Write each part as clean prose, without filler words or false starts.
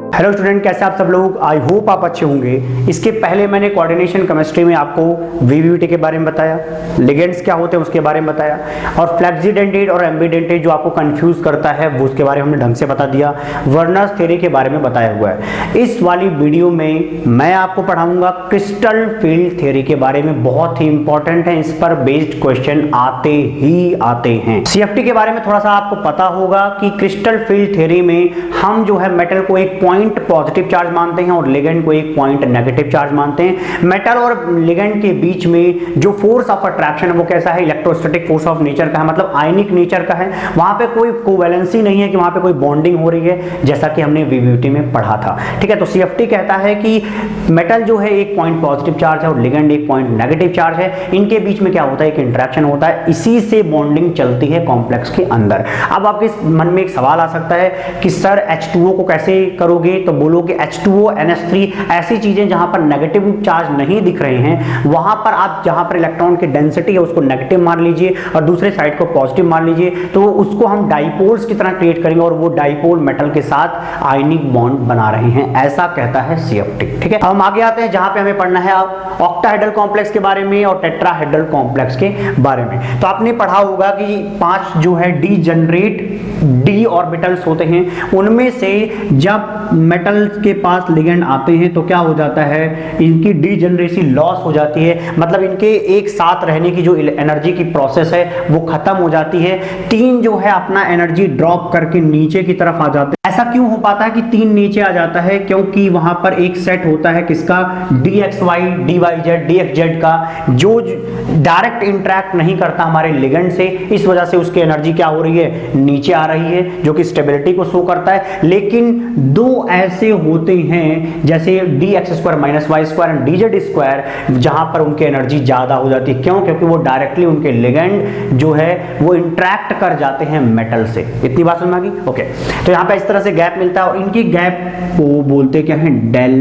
Hello student, कैसे आप सब लोग? आई होप आप अच्छे होंगे। इसके पहले मैंने कोऑर्डिनेशन केमिस्ट्री में आपको वीवीटी के बारे में बताया, लिगेंड्स क्या होते हैं उसके बारे में बताया, और फ्लेक्सिडेंटेट और एम्बिडेंटेट जो आपको कंफ्यूज करता है वो उसके बारे में हमने ढंग से बता दिया। वर्नर्स थ्योरी के बारे में बताया हुआ है। इस वाली वीडियो में मैं आपको पढ़ाऊंगा क्रिस्टल फील्ड थ्योरी के बारे में। बहुत ही इंपॉर्टेंट है, इस पर बेस्ड क्वेश्चन आते ही आते हैं। सीएफटी के बारे में थोड़ा सा आपको पता होगा कि क्रिस्टल फील्ड थ्योरी में हम जो है मेटल को एक पॉइंट पॉजिटिव चार्ज मानते हैं और लिगेंड को एक पॉइंट नेगेटिव चार्ज मानते हैं। मेटल और लिगेंड के बीच में जो फोर्स ऑफ अट्रैक्शन है वो कैसा है? इलेक्ट्रोस्टैटिक फोर्स ऑफ नेचर का है, मतलब आयनिक नेचर का है। वहां पे कोई कोवैलेंसी नहीं है कि वहां पे कोई बॉन्डिंग हो रही है, जैसा कि हमने वीवीटी में पढ़ा था। ठीक है, तो सीएफटी कहता है कि मेटल जो है एक पॉइंट पॉजिटिव चार्ज है और लिगेंड एक पॉइंट नेगेटिव चार्ज है। इनके बीच में क्या होता है? एक इंटरेक्शन होता है, इसी से बॉन्डिंग चलती है कॉम्प्लेक्स के अंदर। अब आपके मन में एक सवाल आ सकता है कि सर H2O को कैसे करोगे? तो बोलो कि H2O NH3 ऐसी चीजें जहां पर नेगेटिव चार्ज नहीं दिख रहे हैं, वहां पर आप जहां पर इलेक्ट्रॉन की डेंसिटी है उसको नेगेटिव मान लीजिए और दूसरे साइड को पॉजिटिव मान लीजिए, तो उसको हम डाइपोल्स की तरह क्रिएट करेंगे और वो डाइपोल मेटल के साथ आयनिक बॉन्ड बना रहे हैं, ऐसा कहता है सीएफटी। ठीक है, हम आगे आते हैं जहां पे हमें पढ़ना है ऑक्टाहेड्रल कॉम्प्लेक्स के बारे में और टेट्राहेड्रल कॉम्प्लेक्स के बारे में। तो आपने पढ़ा होगा कि 5 जो है डीजेनरेट डी ऑर्बिटल्स होते हैं, उनमें से जब मेटल के पास लिगेंड आते हैं तो क्या हो जाता है? इनकी डीजेनरेसी लॉस हो जाती है, मतलब इनके एक साथ रहने की जो एनर्जी की प्रोसेस है वो खत्म हो जाती है। 3 जो है अपना एनर्जी ड्रॉप करके नीचे की तरफ आ जाते हैं। ऐसा क्यों हो पाता है कि 3 नीचे आ जाता है? क्योंकि वहां पर एक सेट होता है किसका? DXY, DYZ, DXZ का, जो डायरेक्ट इंटरेक्ट नहीं करता हमारे लिगेंड से। इस वजह से उसकी एनर्जी क्या हो रही है? नीचे आ रही है, जो कि स्टेबिलिटी को शो करता है। लेकिन 2 ऐसे होते हैं जैसे dx² - y² एंड dz², जहां पर उनकी एनर्जी ज्यादा हो जाती है। क्यों? क्योंकि वो डायरेक्टली उनके लिगेंड जो है वो इंटरेक्ट कर जाते हैं मेटल से। इतनी बात समझ में आ गई? ओके, तो यहां पे इस तरह से गैप मिलता है और इनकी गैप को बोलते क्या है? Del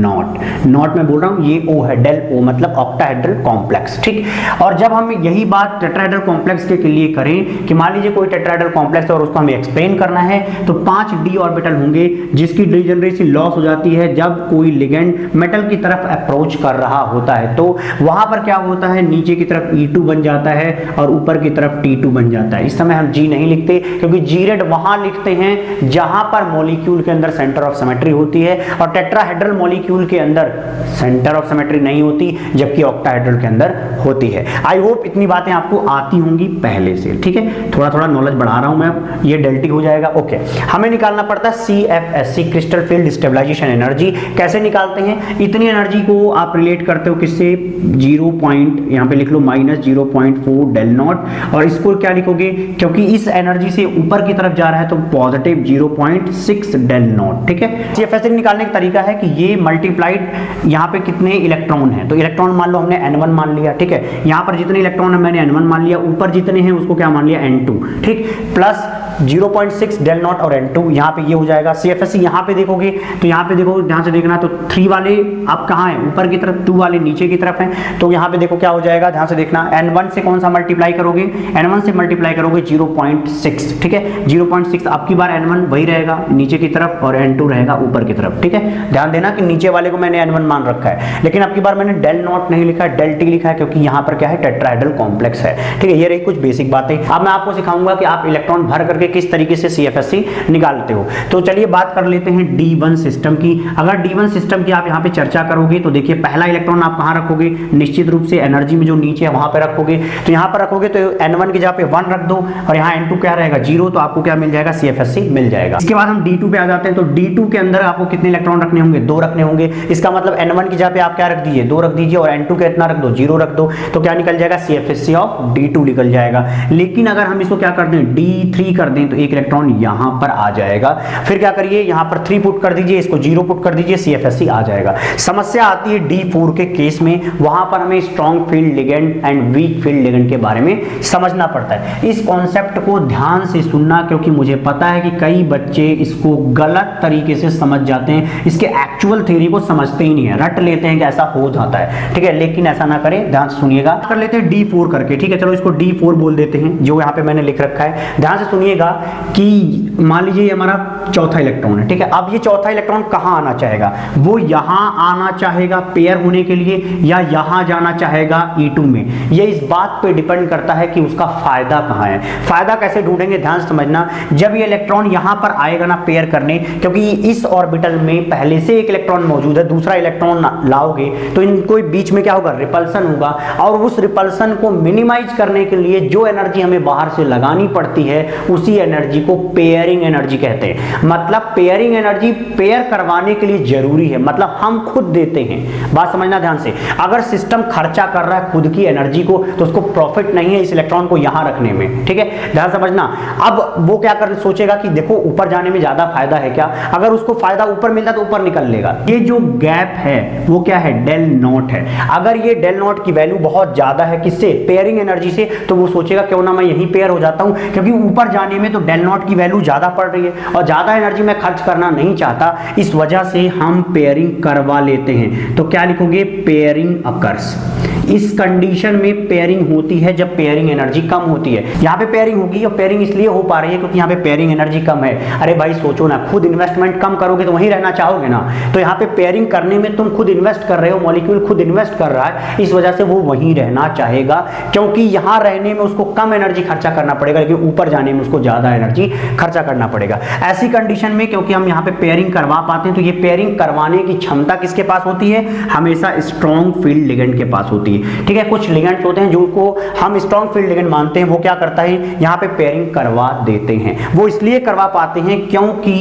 not. नॉट मैं बोल रहा हूं, ये O है, डेल O मतलब ऑक्टाहेड्रल कॉम्प्लेक्स। ठीक, और जब हम यही बात टेट्राहेड्रल कॉम्प्लेक्स के लिए करें कि मान लीजिए कोई टेट्राहेड्रल कॉम्प्लेक्स है और उसको हमें एक्सप्लेन करना है, तो 5 d ऑर्बिटल होंगे जिसकी डीजेनरेसी लॉस हो जाती है जब कोई लिगेंड मेटल की तरफ अप्रोच कर रहा होता है। तो वहां पर क्या होता है? नीचे की तरफ E2 बन जाता है और ऊपर की तरफ T2 बन जाता है। इस समय हम G नहीं लिखते क्योंकि G वहां लिखते हैं जहां पर मॉलिक्यूल के अंदर सेंटर ऑफ सिमेट्री होती है और टेट्राहेड्रल मॉलिक्यूल के अंदर सेंटर ऑफ सिमेट्री नहीं होती, जबकि ऑक्टाहेड्रल के अंदर होती है। आई होप इतनी बातें आपको आती होंगी पहले से। ठीक है, थोड़ा थोड़ा नॉलेज बढ़ा रहा हूं मैं, ये डेल्टी हो जाएगा। ओके, हमें निकालना पड़ता है CFSC, crystal field stabilisation energy. कैसे निकालते हैं? इतनी एनर्जी को आप रिलेट करते हो किससे? 0 पॉइंट यहां पे लिख लो -0.4 डेल नॉट, और इसको क्या लिखोगे? क्योंकि इस एनर्जी से ऊपर की तरफ जा रहा है तो पॉजिटिव 0.6 डेल नॉट। ठीक है, CFSC निकालने का तरीका है कि ये मल्टीप्लाइड यहाँ पे कितने इलेक्ट्रॉन हैं, तो इलेक्ट्रॉन मान लो हमने N1 मान लिया। ठीक है, यहाँ पर जितने इलेक्ट्रॉन है मैंने N1 मान लिया, ऊपर जितने हैं उसको क्या मान लिया? N2। ठीक, प्लस 0.6 डेल नॉट और N2, यहाँ पे ये हो जाएगा। CFSC यहाँ पे देखोगे तो यहाँ पे देखो, ध्यान से देखना, तो 3 वाले आप कहाँ हैं? ऊपर की तरफ, 2 वाले नीचे की तरफ हैं। तो यहाँ पे देखो क्या हो जाएगा, ध्यान से देखना। N1 से कौन सा मल्टीप्लाई करोगे? N1 से मल्टीप्लाई करोगे 0.6। ठीक है, 0.6 आपकी बार N1 वही रहेगा नीचे की तरफ और N2 रहेगा ऊपर की तरफ। ठीक है, ध्यान देना कि नीचे वाले को मैंने N1 मान रखा है, लेकिन आपकी बार मैंने डेल नॉट नहीं लिखा है, डेल टी लिखा है, क्योंकि यहाँ पर क्या है? टेट्राहेड्रल कॉम्प्लेक्स है। ठीक है, ये रही कुछ बेसिक बातें। अब मैं आपको सिखाऊंगा कि आप इलेक्ट्रॉन भर करके किस तरीके से CFSC निकालते हो। तो चलिए बात कर लेते हैं D1 सिस्टम की। अगर D1 सिस्टम की आप यहाँ पे चर्चा करोगे तो देखिए, पहला इलेक्ट्रॉन आप कहाँ रखोगे? निश्चित रूप से एनर्जी में जो नीचे है वहां पे रखोगे। तो यहाँ पर रखोगे तो N1 की जगह पे 1 रख दो और यहाँ N2 क्या रहेगा? 0। तो आपको क्या मिल जाएगा? CFSC मिल जाएगा। इसके बाद हम D2 पे आ जाते हैं। तो D2 के अंदर आपको कितने इलेक्ट्रॉन रखने होंगे? 2 रखने होंगे। इसका मतलब N1 की जगह पे आप क्या रख दीजिए? 2 रख दीजिए और N2 का इतना रख दो, 0 रख दो। तो क्या निकल जाएगा? CFSC ऑफ D2 निकल जाएगा। लेकिन अगर हम इसको क्या कर दें? D3 कर दें तो एक इलेक्ट्रॉन यहाँ पर आ जाएगा। फिर क्या करिए? यहाँ पर 3 पुट कर दीजिए, इसको 0 पुट कर दीजिए, CFSC आ जाएगा। समस्या आती है D4 के केस में, वहां पर हमें strong field ligand and weak field ligand के बारे में समझना पड़ता है। इस कॉन्सेप्ट को ध्यान से सुनना, क्योंकि मुझे पता है कि कई बच्चे इसको गलत तरीके से समझ जाते हैं, इसके एक्चुअल थ्योरी को समझते ही नहीं है, रट लेते हैं कि ऐसा हो जाता है। ठीक है, लेकिन ऐसा ना करें, ध्यान से सुनिएगा। कर लेते हैं D4 करके। ठीक है, चलो इसको D4 बोल देते हैं, जो यहाँ पे मैंने लिख रखा है। ध्यान से सुनिएगा कि मान लीजिए हमारा चौथा इलेक्ट्रॉन है, ठीक है। अब ये चौथा इलेक्ट्रॉन कहाँ आना चाहेगा, वो यहाँ आना चाहेगा पेयर होने के लिए या यहाँ जाना चाहेगा E2 में। ये इस बात पे डिपेंड करता है कि उसका फायदा कहाँ है। फायदा कैसे ढूंढेंगे, ध्यान से समझना। जब ये इलेक्ट्रॉन यहाँ पर आएगा ना पेयर करने, क्योंकि इस ऑर्बिटल में पहले से एक इलेक्ट्रॉन मौजूद है, दूसरा इलेक्ट्रॉन लाओगे तो इनको बीच में क्या होगा, रिपल्सन होगा, और उस रिपल्सन को मिनिमाइज करने के लिए जो एनर्जी हमें बाहर से लगानी पड़ती है उसी एनर्जी को पेयरिंग एनर्जी कहते हैं। मतलब पेयरिंग एनर्जी पेयर करवाने के लिए जरूरी है, मतलब हम खुद देते हैं। बात समझना ध्यान से। अगर सिस्टम खर्चा कर रहा है खुद की एनर्जी को तो उसको प्रॉफिट नहीं है इस इलेक्ट्रॉन को यहां रखने में, ठीक है, ध्यान समझना। अब वो क्या कर सोचेगा कि देखो ऊपर जाने में ज्यादा फायदा है क्या, अगर उसको फायदा ऊपर मिलता तो ऊपर निकल लेगा। ये जो गैप है वो क्या है, डेल नॉट है। अगर ये डेल नॉट की वैल्यू बहुत ज्यादा है किससे, पेयरिंग एनर्जी से, तो वो सोचेगा क्यों ना मैं यहीं पेयर हो जाता हूं, क्योंकि ऊपर जाने में तो डेल नॉट की वैल्यू ज्यादा पड़ रही है और ज्यादा एनर्जी मैं खर्च करना नहीं चाहता, इस वजह से हम पेयरिंग करवा लेते हैं। तो क्या लिखोगे, पेयरिंग अकर्स। इस कंडीशन में पेयरिंग होती है जब पेयरिंग एनर्जी कम होती है। यहाँ पे पेयरिंग होगी और पेयरिंग इसलिए हो पा रही है क्योंकि यहाँ पे पेयरिंग एनर्जी कम है। अरे भाई सोचो ना, खुद इन्वेस्टमेंट कम करोगे तो वहीं रहना चाहोगे ना, तो यहाँ पे पेयरिंग करने में तुम खुद इन्वेस्ट कर रहे हो, मॉलिक्यूल खुद इन्वेस्ट कर रहा है, इस वजह से वो वहीं रहना चाहेगा, क्योंकि यहाँ रहने में उसको कम एनर्जी खर्चा करना पड़ेगा लेकिन ऊपर जाने में उसको ज्यादा एनर्जी खर्चा करना पड़ेगा। ऐसी कंडीशन में क्योंकि हम यहाँ पे पेयरिंग करवा पाते हैं तो ये पेयरिंग करवाने की क्षमता किसके पास होती है, हमेशा स्ट्रॉन्ग फील्ड लिगेंड के पास होती है, ठीक है। कुछ लिगेंड्स होते हैं जिनको हम स्ट्रॉन्ग फील्ड लिगेंड मानते हैं, वो क्या करता है, यहाँ पे पेयरिंग करवा देते हैं। वो इसलिए करवा पाते हैं क्योंकि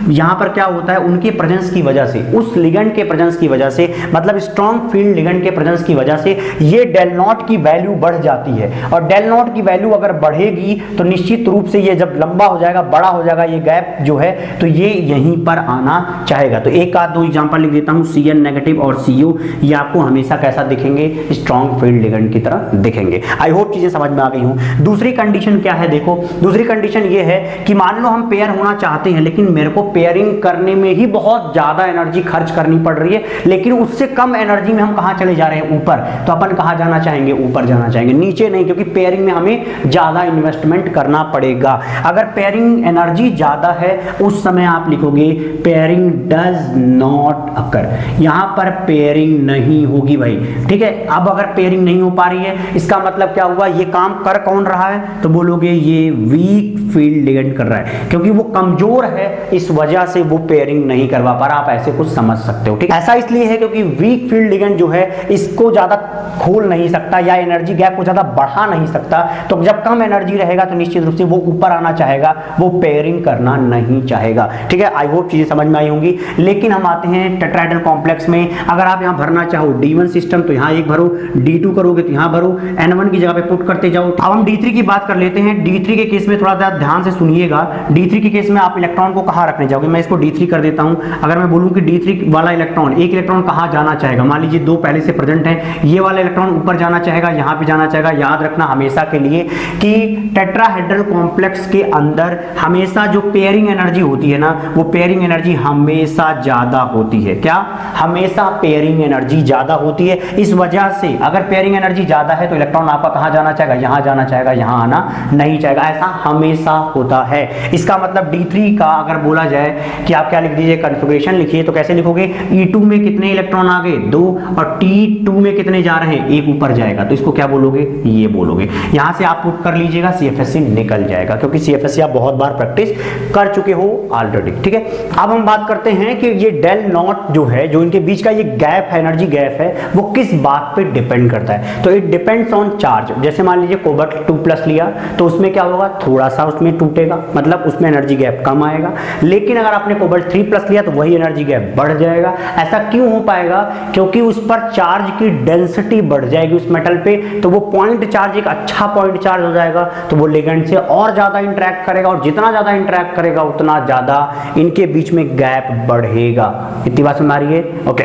यहाँ पर क्या होता है, उनके प्रेजेंस की वजह से, उस लिगेंड के प्रेजेंस की वजह से, मतलब स्ट्रॉन्ग फील्ड लिगेंड के प्रेजेंस की वजह से ये डेल नॉट की वैल्यू बढ़ जाती है। और डेल नॉट की वैल्यू अगर बढ़ेगी तो निश्चित रूप से ये जब लंबा हो जाएगा, बड़ा हो जाएगा ये गैप जो है, तो ये यहीं पर आना चाहेगा। तो एक आध दो एग्जांपल लिख देता हूं, Cn नेगेटिव और CO, ये आपको हमेशा कैसा दिखेंगे, स्ट्रॉन्ग फील्ड लिगेंड की तरह दिखेंगे। आई होप चीजें समझ में आ गई हूं। दूसरी कंडीशन क्या है, देखो दूसरी कंडीशन ये है कि मान लो हम पेयर होना चाहते हैं लेकिन मेरे को पेयरिंग करने में ही बहुत ज्यादा एनर्जी खर्च करनी पड़ रही है, लेकिन उससे कम एनर्जी में हम कहां चले जा रहे हैं, ऊपर। तो अपन कहां जाना चाहेंगे, ऊपर जाना चाहेंगे, नीचे नहीं, क्योंकि पेयरिंग में हमें ज्यादा इन्वेस्टमेंट करना पड़ेगा। अगर पेयरिंग एनर्जी ज्यादा है उस समय आप लिखोगे पेयरिंग डज नॉट अकर, यहां पर पेयरिंग नहीं होगी भाई, ठीक है। अब अगर पेयरिंग नहीं हो पा रही है इसका मतलब क्या हुआ, ये काम कर कौन रहा है, तो बोलोगे ये वीक फील्ड लिगेंड कर रहा है, क्योंकि वो कमजोर है इस वजह से वो पेयरिंग नहीं करवा पा रहा। आप ऐसे कुछ समझ सकते हो, ठीक। ऐसा इसलिए है क्योंकि वीक फील्ड लिगेंड जो है इसको ज्यादा खोल नहीं सकता या एनर्जी गैप को ज्यादा बढ़ा नहीं सकता, तो जब कम एनर्जी रहेगा तो निश्चित रूप से वो ऊपर आना चाहेगा, वो पेयरिंग करना नहीं चाहेगा, ठीक है। आई होप चीजें समझ में आई होंगी। लेकिन हम आते हैं टेट्राहेड्रल कॉम्प्लेक्स में। अगर आप यहां भरना चाहो D1 सिस्टम तो यहां एक भरो, D2 करोगे तो यहां भरो, N1 की जगह पे पुट करते जाओ। अब हम D3 की बात कर लेते हैं। D3 के केस में थोड़ा सा ध्यान से सुनिएगा। D3 के केस में आप इलेक्ट्रॉन को कहां रखने जाओगे, मैं इसको D3 कर देता हूं। अगर मैं बोलूं कि D3 वाला इलेक्ट्रॉन, एक इलेक्ट्रॉन कहां जाना चाहेगा, मान लीजिए दो पहले से प्रेजेंट है, ये वाला इलेक्ट्रॉन ऊपर जाना चाहेगा, यहां पे जाना चाहेगा। याद रखना हमेशा के लिए कि टेट्राहेड्रल कॉम्प्लेक्स के अंदर हमेशा जो पेयरिंग एनर्जी होती है ना, वो पेयरिंग एनर्जी हमेशा ज्यादा होती है। क्या, हमेशा पेयरिंग एनर्जी ज्यादा होती है। इस वजह से अगर पेयरिंग एनर्जी ज्यादा है तो इलेक्ट्रॉन आपका कहां जाना चाहेगा, यहां जाना चाहेगा, यहां आना नहीं चाहेगा। ऐसा हमेशा होता है। इसका मतलब D3 का अगर बोला जाए कि आप क्या लिख दीजिए, कॉन्फ़िगरेशन लिखिए, तो कैसे लिखोगे, E2 में कितने इलेक्ट्रॉन आ गए, 2, और T2 में कितने जा रहे हैं, एक ऊपर जाएगा, तो इसको क्या बोलोगे, ये बोलोगे। यहां से आप पुट कर लीजिएगा, CFSE निकल जाएगा, क्योंकि CFSE आप बहुत बार प्रैक्टिस कर चुके हो ऑलरेडी, ठीक है। अब हम बात करते हैं कि ये डेल नॉट जो है, जो इनके बीच का ये गैप है, एनर्जी गैप है, वो किस बात पे डिपेंड करता है। तो इट डिपेंड्स ऑन चार्ज। जैसे मान लीजिए कोबाल्ट 2+ लिया तो उसमें क्या होगा, थोड़ा सा उसमें टूटेगा, मतलब उसमें एनर्जी गैप कम आएगा। लेकिन अगर आपने कोबाल्ट 3+ लिया तो वही एनर्जी गैप बढ़ जाएगा। ऐसा क्यों हो पाएगा, क्योंकि उस पर चार्ज की डेंसिटी बढ़ जाएगी उस मेटल पे, तो वो पॉइंट चार्ज एक अच्छा पॉइंट चार्ज हो जाएगा, तो वो लिगेंड से और ज्यादा इंटरेक्ट करेगा, और जितना ज्यादा इंटरेक्ट करेगा उतना ज्यादा इनके बीच में गैप बढ़ेगा। इतनी बात समझ आ रही है, ओके।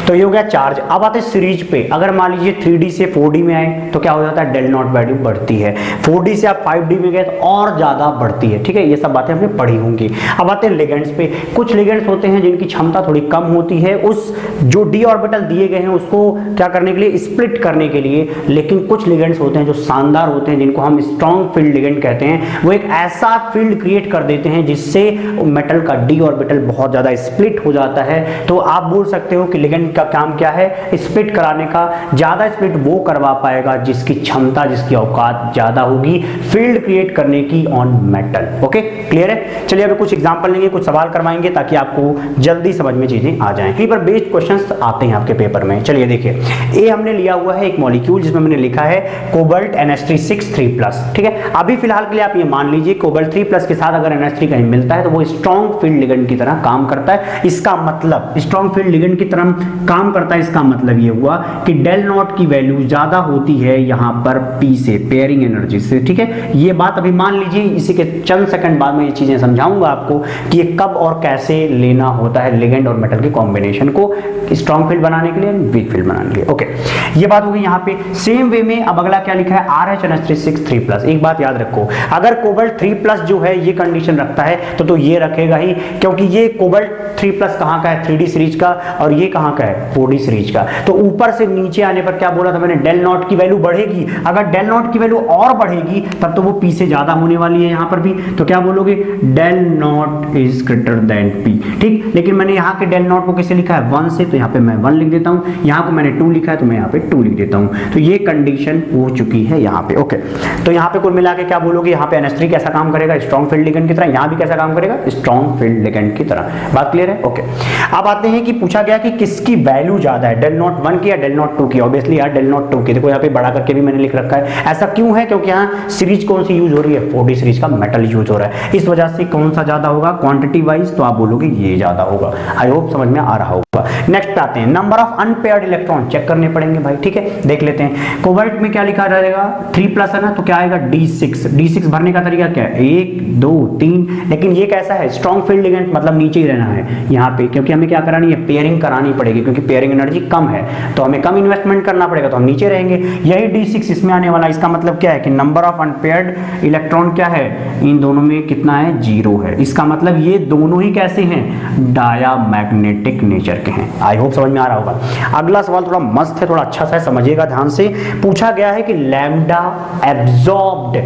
तो ये हो गया चार्ज। अब आते हैं सीरीज पे। अगर मान लीजिए लीजिए 3D से 4D में आए तो क्या हो जाता है, डेल नॉट वैल्यू बढ़ती है। 4D से आप 5D में गए तो और ज्यादा बढ़ती है। ठीक है, ये सब बातें हमने पढ़ी होंगी। अब आते हैं लिगेंड्स पे। कुछ लिगेंड्स होते हैं जिनकी क्षमता थोड़ी कम होती है उस जो डी ऑर्बिटल दिए गए हैं उसको क्या करने के लिए, स्प्लिट करने के लिए। लेकिन कुछ लिगेंड्स होते हैं जो शानदार होते हैं, जिनको हम स्ट्रॉन्ग फील्ड लिगेंड कहते हैं। वो एक ऐसा फील्ड क्रिएट कर देते हैं जिससे मेटल का डी ऑर्बिटल बहुत ज्यादा स्प्लिट हो जाता है। तो आप बोल सकते हो कि लिगेंड का काम क्या है, स्प्लिट कराने का। ज्यादा स्प्लिट वो करवा पाएगा जिसकी क्षमता, जिसकी औकात ज्यादा होगी फील्ड क्रिएट करने की ऑन मेटल। ओके, क्लियर है। चलिए अभी कुछ एग्जांपल लेंगे, कुछ सवाल करवाएंगे ताकि आपको जल्दी समझ में चीजें आ जाएं। पेपर बेस्ड क्वेश्चंस आते हैं आपके पेपर में। चलिए देखिए, ए हमने लिया हुआ है एक मॉलिक्यूल जिसमें मैंने लिखा है कोबाल्ट NH3 ठीक है। अभी फिलहाल के लिए आप ये मान लीजिए कोबाल्ट 3+ के साथ अगर NH3 कहीं मिलता है तो वो स्ट्रॉन्ग फील्ड लिगेंड की तरह काम करता है। इसका मतलब स्ट्रॉन्ग फील्ड लिगेंड की तरह काम करता है, इसका मतलब ये हुआ कि डेल नॉट की वैल्यू ज्यादा होती है यहां पर P से, पेयरिंग एनर्जी से। ठीक है, ये बात अभी मान लीजिए, इसी के चंद सेकंड बाद में ये चीजें समझाऊंगा आपको कि ये कब और कैसे लेना होता है लिगेंड और मेटल के कॉम्बिनेशन को, स्ट्रॉन्ग फील्ड बनाने के लिए, वीक फील्ड बनाने के लिए। ओके, ये बात होगी यहाँ पे। सेम वे में अब अगला क्या लिखा है, RHNH3 एक बात याद रखो, अगर कोबाल्ट 3+ जो है ये कंडीशन रखता है तो ये रखेगा ही, क्योंकि ये कोबाल्ट 3+ कहाँ का है, 3D सीरीज का, और ये कहाँ का है, 4D सीरीज का। तो ऊपर से नीचे आने पर क्या बोला था मैंने, डेल नॉट की वैल्यू बढ़ेगी। अगर डेल नॉट की वैल्यू और बढ़ेगी तब तो वो P से ज्यादा होने वाली है यहाँ पर भी, तो क्या बोलोगे, del nought is greater than P। ठीक, लेकिन मैंने यहाँ के डेल नॉट को कैसे लिखा है, 1 से, तो यहाँ पे मैं 1 लिख देता हूँ। यहाँ को मैंने 2 लिखा है तो मैं यहाँ पे 2 लिख देता हूँ। तो ये कंडीशन हो चुकी है यहाँ पे। ओके, तो यहाँ पे कुल मिला के क्या बोलोगे, यहाँ पे NH3 कैसा काम करेगा, स्ट्रॉन्ग फील्ड लिगेंड की तरह, यहाँ भी कैसा काम करेगा, स्ट्रॉन्ग फील्ड लिगेंड की तरह। बात क्लियर है। ओके, अब आते हैं कि पूछा गया कि किसकी वैल्यू ज्यादा है, डेल नॉट 1 की या डेल नॉट 2 की। ऑब्वियसली यार डेल नॉट 2 की। देखो यहाँ पे बड़ा करके भी मैंने लिख रखा है। ऐसा क्यों है, क्योंकि यहाँ सीरीज कौन सी यूज हो रही है, 4D सीरीज का मेटल यूज हो रहा है, इस वजह से कौन सा ज्यादा होगा क्वांटिटी वाइज, तो आप बोलोगे ये ज्यादा होगा। आई होप समझ में आ रहा होगा। नेक्स्ट आते हैं, number of unpaired electron check करने पड़ेंगे भाई। ठीक है, देख लेते हैं। कोबाल्ट में क्या लिखा रहेगा, 3+ है ना, तो क्या आएगा, D6 भरने का तरीका क्या है, 1 2 3। लेकिन ये कैसा है, स्ट्रॉन्ग फील्ड लिगेंड, मतलब नीचे ही रहना है यहाँ पे, क्योंकि हमें क्या करानी है, पेयरिंग करानी पड़ेगी, क्योंकि पेयरिंग एनर्जी कम है तो हमें कम इन्वेस्टमेंट करना पड़ेगा, तो हम नीचे रहेंगे। यही D6 इसमें आने वाला। इसका मतलब क्या है कि नंबर ऑफ अनपेयर्ड इलेक्ट्रॉन क्या है, इन दोनों में कितना है, 0 है। इसका मतलब ये दोनों ही कैसे हैं, डायामैग्नेटिक नेचर के हैं। आई होप समझ में आ रहा होगा। अगला सवाल थोड़ा मस्त है, थोड़ा अच्छा सा समझिएगा ध्यान से। पूछा गया है कि लैम्डा एब्जॉर्ब्ड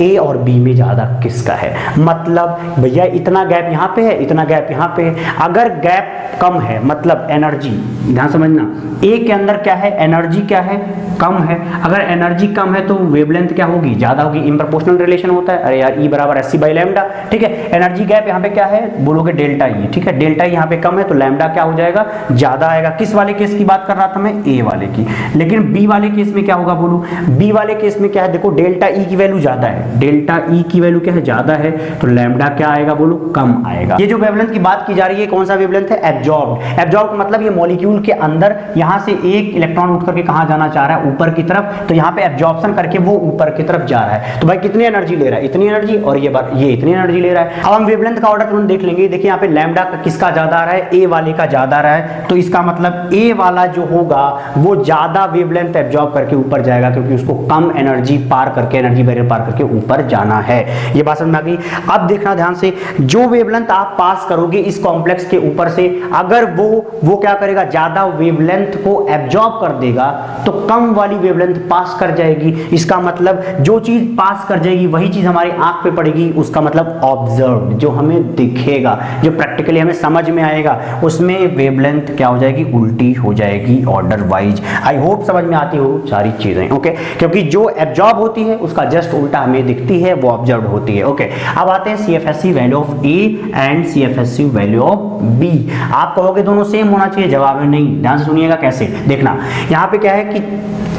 ए और बी में ज्यादा किसका है। मतलब भैया इतना गैप यहाँ पे है, इतना गैप यहाँ पे है। अगर गैप कम है मतलब एनर्जी, ध्यान समझना, ए के अंदर क्या है, एनर्जी क्या है, कम है। अगर एनर्जी कम है तो वेवलेंथ क्या होगी, ज्यादा होगी। इम्प्रपोर्शनल रिलेशन होता है, अरे यार E बराबर SC/लैम्डा। ठीक है, एनर्जी गैप यहाँ पे क्या है, बोलोगे डेल्टा E। ठीक है, डेल्टा यहाँ पे कम है तो लैम्डा क्या हो जाएगा, ज्यादा आएगा। किस वाले केस की बात कर रहा था मैं, ए वाले की। लेकिन बी वाले केस में क्या होगा, बोलो बी वाले केस में क्या है, देखो डेल्टा E की वैल्यू ज्यादा है, डेल्टा E की वैल्यू क्या है, ज्यादा है, तो लैम्डा क्या आएगा, बोलो कम आएगा। ये जो वेवलेंथ की बात की जा रही है, कौन सा वेवलेंथ है, एब्जॉर्ब्ड। एब्जॉर्ब मतलब ये मॉलिक्यूल के अंदर यहां से एक इलेक्ट्रॉन उठ करके कहां जाना चाह रहा है, ऊपर की तरफ, तो यहां पे एब्जॉर्प्शन करके वो ऊपर की तरफ जा रहा है। तो भाई कितनी एनर्जी ले रहा है, इतनी एनर्जी, और ये इतनी एनर्जी ले रहा है। अब हम वेवलेंथ का ऑर्डर तुरंत देख लेंगे। देखिए यहाँ पे लैम्डा का किसका ज्यादा आ रहा है, ए वाले का ज्यादा आ रहा है, तो इसका मतलब ए वाला जो होगा वो ज्यादा वेवलेंथ एब्जॉर्ब करके ऊपर जाएगा, क्योंकि उसको कम एनर्जी पार करके, एनर्जी बैरियर पार करके ऊपर जाना है। ये बात समझ में आ गई। अब देखना ध्यान से, जो वेवलेंथ आप पास करोगे इस कॉम्प्लेक्स के ऊपर से, अगर वो क्या करेगा, ज्यादा वेवलेंथ को एब्जॉर्ब कर देगा तो कम वाली वेवलेंथ पास कर जाएगी। इसका मतलब जो चीज पास कर जाएगी वही चीज हमारी आंख पे पड़ेगी, उसका मतलब ऑब्जर्व, जो हमें दिखेगा, जो प्रैक्टिकली हमें समझ में आएगा, उसमें वेवलेंथ क्या हो जाएगी, उल्टी हो जाएगी ऑर्डर वाइज। आई होप समझ में आती हो सारी चीजें। ओके, क्योंकि जो एब्जॉर्ब होती है उसका जस्ट उल्टा हमें दिखती है, वो ऑब्जर्व होती है। ओके, अब आते हैं CFSE value of A and CFSE value of B. आप कहोगे दोनों सेम होना चाहिए, जवाब है नहीं। ध्यान से सुनिएगा कैसे। देखना यहाँ पे क्या है कि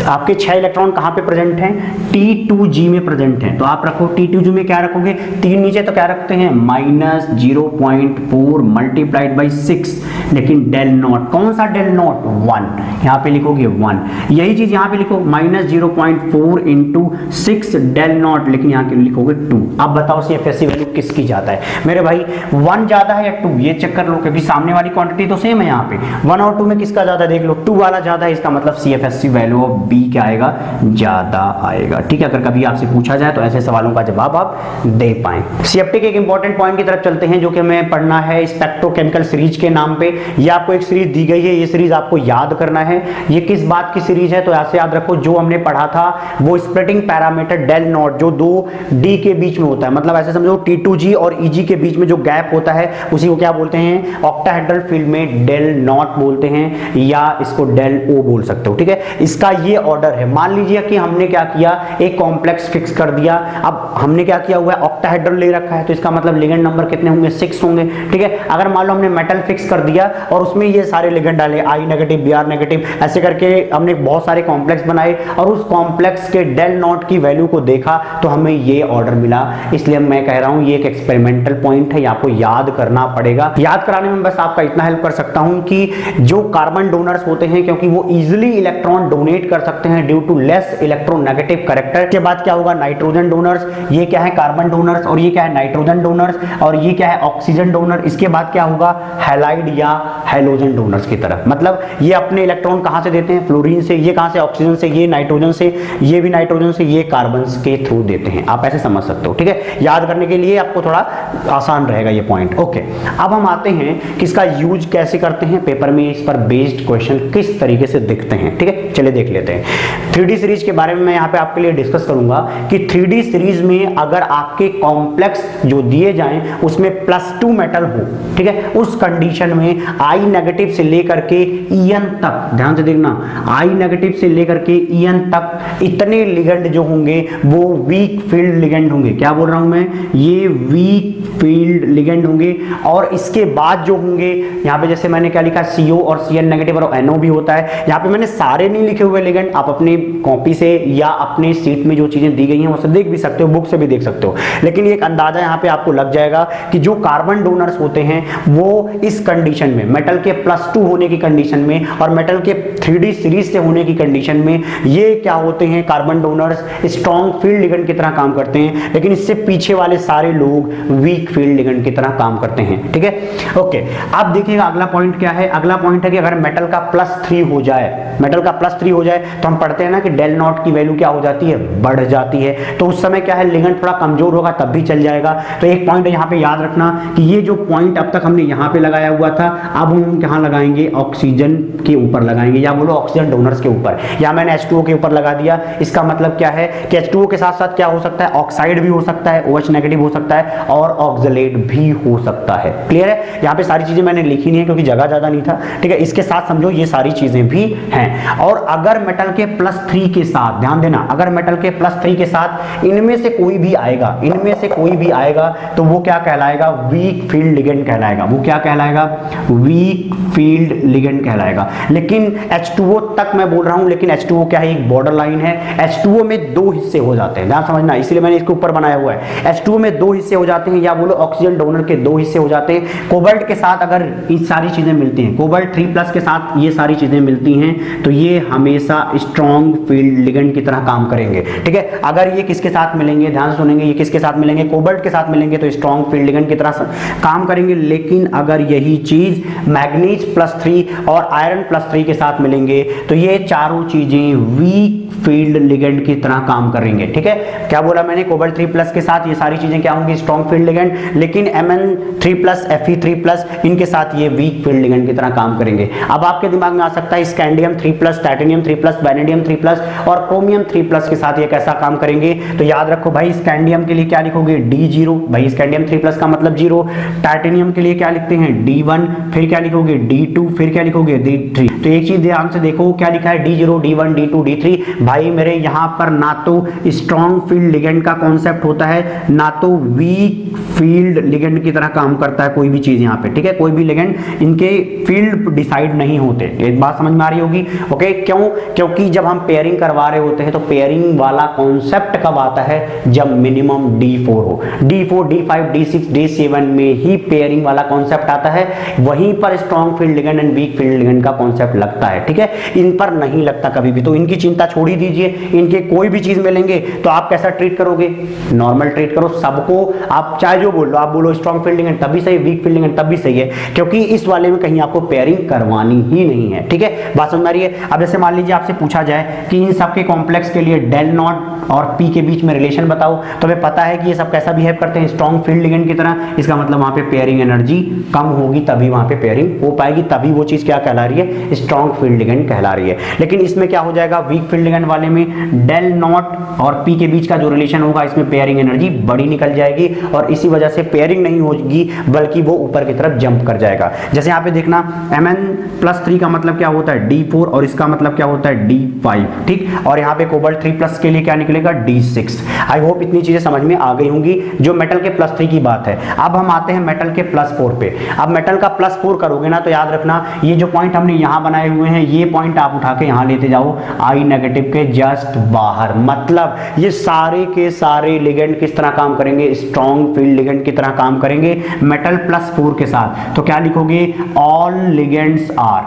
आपके 6 इलेक्ट्रॉन कहां पे प्रेजेंट हैं, T2G में प्रेजेंट हैं, तो आप रखो T2G में क्या रखोगे, 3 नीचे तो क्या रखते हैं, -0.4 मल्टीप्लाइड बाई 6। लेकिन डेल नॉट, कौन सा डेल नॉट, 1, यहाँ पे लिखोगे 1। यही चीज यहाँ पे लिखो, -0.4 × 6 डेल नॉट लेकिन यहाँ क्यों लिखोगे 2। अब बताओ CFSC वैल्यू किसकी ज्यादा है मेरे भाई, 1 ज्यादा है या 2, ये चेक कर लो, क्योंकि सामने वाली क्वांटिटी तो सेम है यहाँ पे, 1 और 2 में किसका ज्यादा देख लो, 2 वाला ज्यादा है, इसका मतलब CFSC वैल्यू ऑफ बी क्या आएगा, ज्यादा आएगा। ठीक है, अगर कभी आपसे पूछा जाए तो ऐसे सवालों का जवाब आप दे पाए। CFT के एक इंपॉर्टेंट पॉइंट की तरफ चलते हैं जो कि हमें पढ़ना है स्पेक्ट्रोकेमिकल सीरीज के नाम पे। ये आपको एक सीरीज दी गई है, ये सीरीज आपको याद करना है। ये किस बात की सीरीज है, तो ऐसे याद रखो, जो हमने पढ़ा था वो स्प्लिटिंग पैरामीटर डेल नॉट जो दो डी के बीच में होता है, मतलब ऐसे समझो T2G और EG के बीच में जो गैप होता है उसी को क्या बोलते हैं, ऑक्टाहेड्रल फील्ड में डेल नॉट बोलते हैं, या इसको डेल ओ बोल सकते हो। ठीक है, इसका ये ऑर्डर है। मान लीजिए कि हमने क्या किया, एक कॉम्प्लेक्स फिक्स कर दिया। अब हमने क्या किया हुआ है, ऑक्टाहेड्रल ले रखा है, तो इसका मतलब लिगेंड नंबर कितने होंगे, 6 होंगे। ठीक है, अगर मान लो हमने मेटल फिक्स कर दिया और उसमें ये सारे लिगेंड डाले, I नेगेटिव, Br नेगेटिव, ऐसे करके हमने बहुत सारे कॉम्प्लेक्स बनाए और उस कॉम्प्लेक्स के डेल नॉट की वैल्यू को देखा तो हमें ये ऑर्डर मिला। इसलिए मैं कह रहा हूं ये एक एक्सपेरिमेंटल पॉइंट है, आपको याद करना पड़ेगा। याद कराने में बस आपका इतना हेल्प कर सकता हूं कि जो कार्बन डोनर्स होते हैं, क्योंकि वो इजीली इलेक्ट्रॉन डोनेट कर सकते हैं due to less electronegative character. के बाद क्या होगा, नाइट्रोजन डोनर्स, ये क्या है कार्बन डोनर्स, और ये क्या है नाइट्रोजन डोनर्स, और ये क्या है ऑक्सीजन डोनर। इसके बाद क्या होगा, हैलाइड या हैलोजन डोनर्स की तरफ, मतलब ये अपने इलेक्ट्रॉन कहां से देते हैं, फ्लोरीन से, ये कहां से ऑक्सीजन से, ये नाइट्रोजन से, ये भी नाइट्रोजन से, ये कार्बन के थ्रू देते हैं। आप ऐसे समझ सकते हो। ठीक है, याद करने के लिए आपको थोड़ा आसान रहेगा ये पॉइंट। ओके, अब हम आते हैं कि इसका यूज कैसे करते हैं पेपर में, इस पर बेस्ड क्वेश्चन किस तरीके से दिखते हैं। ठीक है, चलिए देख लेते हैं। 3D सीरीज के बारे में मैं यहाँ पे आपके लिए डिस्कस करूंगा कि 3D सीरीज में अगर आपके कॉम्प्लेक्स जो दिए जाएं उसमें +2 मेटल हो, ठीक है, उस कंडीशन में I नेगेटिव से लेकर के En तक, ध्यान से देखना, I नेगेटिव से लेकर के En तक इतने लिगेंड जो होंगे वो वीक फील्ड लिगेंड होंगे। क्या बोल रहा हूं मैं, ये वीक फील्ड लिगेंड होंगे। और इसके बाद जो होंगे, यहाँ पे जैसे मैंने क्या लिखा, CO और Cn नेगेटिव और NO भी होता है। यहाँ पे मैंने सारे नहीं लिखे हुए लिगेंड, आप अपनी कॉपी से या अपने सीट में जो चीजें दी गई हैं उसे देख भी सकते हो, बुक से भी देख सकते हो, लेकिन एक अंदाजा यहाँ पे आपको लग जाएगा कि जो कार्बन डोनर्स होते हैं वो इस कंडीशन में, मेटल के +2 होने की कंडीशन में और मेटल के 3D सीरीज से होने की कंडीशन में, ये क्या होते हैं, carbon donors strong field ligand की तरह काम करते हैं, लेकिन इससे पीछे वाले सारे लोग वीक फील्ड लिगेंड की तरह काम करते हैं। ठीक है, ओके, अब देखिएगा अगला पॉइंट क्या है। अगला पॉइंट है कि अगर मेटल का +3 हो जाए, मेटल का +3 हो जाए तो हम पढ़ते हैं ना कि डेल नॉट की वैल्यू क्या हो जाती है, बढ़ जाती है। तो उस समय क्या है, लिगेंड थोड़ा कमजोर होगा तब भी चल जाएगा। तो एक पॉइंट यहाँ पे याद रखना कि ये जो पॉइंट अब तक हमने यहाँ पे लगाया हुआ था, अब हम कहाँ लगाएंगे, ऑक्सीजन के ऊपर लगाएंगे, या बोलो ऑक्सीजन डोनर्स के ऊपर, या मैंने H2O के ऊपर लगा दिया। इसका मतलब क्या है कि H2O के साथ साथ क्या हो सकता है, ऑक्साइड भी हो सकता है, OH नेगेटिव हो सकता है और ऑक्सलेट भी हो सकता है। क्लियर है, यहाँ पे सारी चीजें मैंने लिखी नहीं है क्योंकि जगह ज्यादा नहीं था। ठीक है, इसके साथ समझो ये सारी चीजें भी हैं। और अगर मेटल के +3 के साथ, ध्यान देना, अगर मेटल के +3 के साथ इनमें से कोई भी आएगा, इनमें से कोई भी आएगा तो वो क्या कहलाएगा, वीक फील्ड लिगेंड कहलाएगा। वो क्या कहलाएगा, वीक फील्ड लिगेंड कहलाएगा। लेकिन H2O तक मैं बोल रहा हूं, लेकिन H2O क्या है, एक बॉर्डर लाइन है। H2O में 2 हिस्से हो जाते हैं, ध्यान समझना, इसलिए मैंने इसके ऊपर बनाया हुआ है। H2O में 2 हिस्से हो जाते हैं, या बोलो ऑक्सीजन डोनर के 2 हिस्से हो जाते हैं। कोबाल्ट के साथ अगर ये सारी चीजें मिलती हैं, कोबाल्ट 3+ के साथ ये सारी चीजें मिलती हैं, तो ये हमेशा स्ट्रॉन्ग फील्ड लिगेंड की तरह काम करेंगे। ठीक है, अगर ये किसके साथ मिलेंगे, ध्यान से सुनेंगे, ये किसके साथ मिलेंगे, कोबाल्ट के साथ मिलेंगे तो स्ट्रॉन्ग फील्ड लिगेंड की तरह काम करेंगे। लेकिन अगर यही चीज मैग्नीज +3 और आयरन +3 के साथ मिलेंगे तो ये चारों चीजें वीक फील्ड लिगेंड की तरह काम करेंगे। ठीक है, क्या बोला मैंने, कोबाल्ट 3+ के साथ ये सारी चीजें क्या होंगी, स्ट्रॉन्ग फील्ड लिगेंड, लेकिन Mn3+, Fe3+, इनके साथ ये वीक फील्ड लिगेंड की तरह काम करेंगे। अब आपके दिमाग में आ सकता है स्कैंडियम 3+, टाइटेनियम 3+, वैनेडियम 3+ और क्रोमियम 3+ के साथ ये कैसा काम करेंगे। तो याद रखो भाई, स्कैंडियम के लिए क्या लिखोगे, D0, भाई स्कैंडियम 3+ का मतलब 0। टाइटेनियम के लिए क्या लिखते हैं, D1, फिर क्या लिखोगे, D2, फिर क्या लिखोगे, D3। तो एक चीज ध्यान से देखो, क्या लिखा है, D0, D1, D2, D3। भाई मेरे यहाँ पर ना तो स्ट्रॉन्ग फील्ड लिगेंड का कॉन्सेप्ट होता है, ना तो वीक फील्ड लिगेंड की तरह काम करता है कोई भी चीज यहाँ पे, ठीक है। कोई भी लिगेंड इनके फील्ड डिसाइड नहीं होते, एक बात समझ में आ रही होगी। ओके, क्यों? क्योंकि जब हम पेयरिंग करवा रहे होते हैं तो पेयरिंग वाला कॉन्सेप्ट कब आता है? जब मिनिमम D4 हो। D4, D5, D6, D7 में ही पेयरिंग वाला कॉन्सेप्ट आता है, वहीं पर strong field ligand and weak field ligand का कॉन्सेप्ट लगता है, ठीक है। इन पर नहीं लगता कभी भी, तो इनकी चिंता छोड़ ही दीजिए। इनके कोई भी चीज मिलेंगे तो आप कैसा ट्रीट करोगे? नॉर्मल ट्रीट करो सबको। आप चाहे जो बोल लो, आप बोलो स्ट्रॉन्ग फील्ड लिगेंड तब भी सही, वीक फील्ड लिगेंड तब भी सही है, क्योंकि इस वाले में कहीं आपको पेयरिंग करवानी ही नहीं है, ठीक है। बात समझ में आ रही है? अब जैसे मान लीजिए आपसे पूछा जाए कि इन सबके कॉम्प्लेक्स के लिए डेल नॉट और पी के बीच में रिलेशन बताओ, तो हमें पता है कि ये सब कैसा बिहेव करते हैं? स्ट्रॉन्ग फील्ड लिगेंड की तरह। इसका मतलब वहां पे पेयरिंग एनर्जी कम होगी, तभी वहां पे पेयरिंग हो पाएगी, तभी वो चीज क्या कहला रही है? स्ट्रॉन्ग फील्ड लिगेंड कहला रही है। लेकिन इसमें क्या हो जाएगा? वीक फील्ड लिगेंड वाले में डेल नॉट और पी के बीच का जो रिलेशन होगा, इसमें पेयरिंग एनर्जी बड़ी निकल जाएगी और इसी वजह से पेयरिंग नहीं होगी, बल्कि वो ऊपर की तरफ जंप कर जाएगा। जैसे यहाँ पे देखना Mn+3 का मतलब क्या होता है? D4, और इसका मतलब क्या होता है? D5, ठीक। और यहाँ पे कोबाल्ट 3+ के लिए क्या निकलेगा? D6। आई होप इतनी चीजें समझ में आ गई होंगी जो मेटल के +3 की बात है। अब हम आते हैं मेटल के +4 पे। अब मेटल का +4 करोगे ना तो याद रखना, ये जो पॉइंट हमने यहाँ बनाए हुए हैं, ये पॉइंट आप उठा के यहाँ लेते जाओ I नेगेटिव के जस्ट बाहर। मतलब ये सारे के सारे लिगेंड किस तरह काम करेंगे? स्ट्रॉन्ग फील्ड लिगेंड की तरह काम करेंगे मेटल +4 के साथ। तो क्या लिखोगे? All ligands are